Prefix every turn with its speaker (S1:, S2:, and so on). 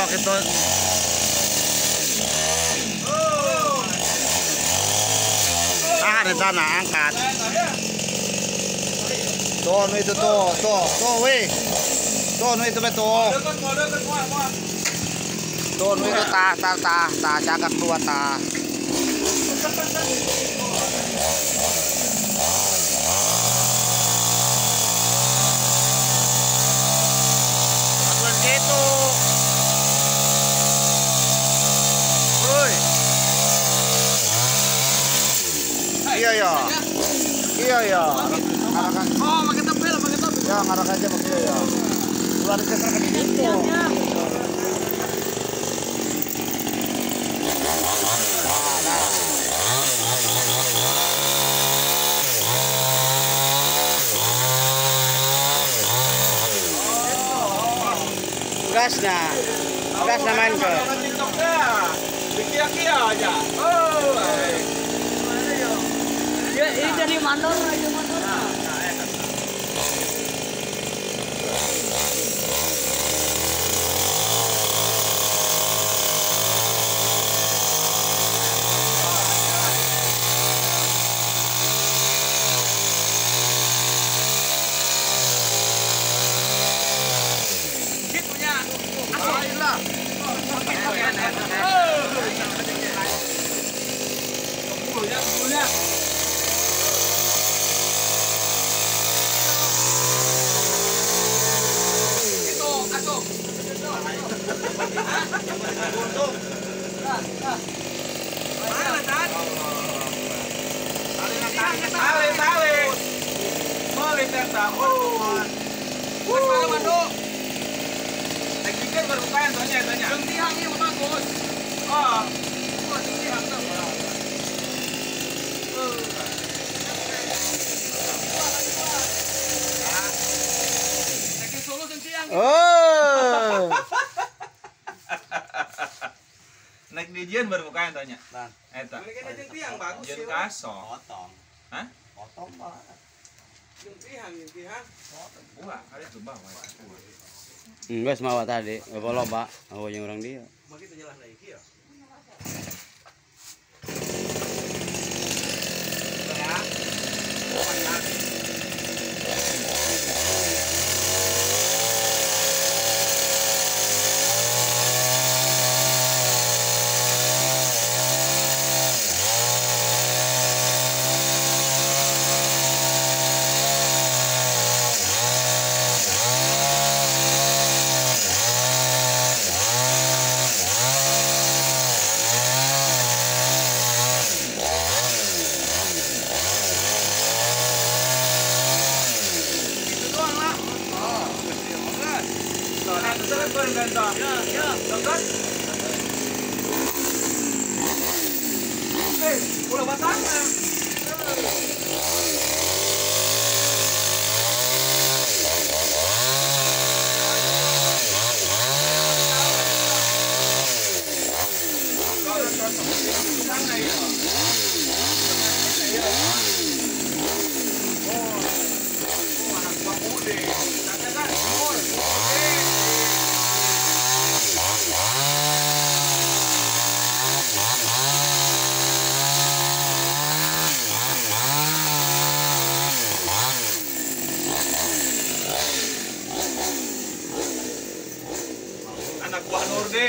S1: tembak itu. Di sana angkat. Tuh itu tuh, weh. Tuh itu betul. Tuh itu ta jaga keluar ta. Bukan gitu. Woi. Iya ya. Iya ya. Ngarakan.
S2: Oh, pakai tebel.
S1: Ya, ngarak aja pakai ya. Keluar ke sana ke situ. Gasnya main ke.
S2: Kia aja. Oh. Ya, ini dari mandor aja mandor.
S1: Oh.
S3: Naik di Jian baru buka yang tanya.
S1: Nah,
S3: eta.
S2: Ini kan jeung tiang bagus
S3: Jian
S2: ya.
S3: kasong.
S1: potong.
S3: Hah?
S1: Potong, Pak.
S2: Jeung tiang.
S3: Buah, kali coba.
S1: Enggak semawa tadi, loba, oh yang orang dia.
S2: Begitu jelas lagi ya. Udah batang. Anak buah Nurde.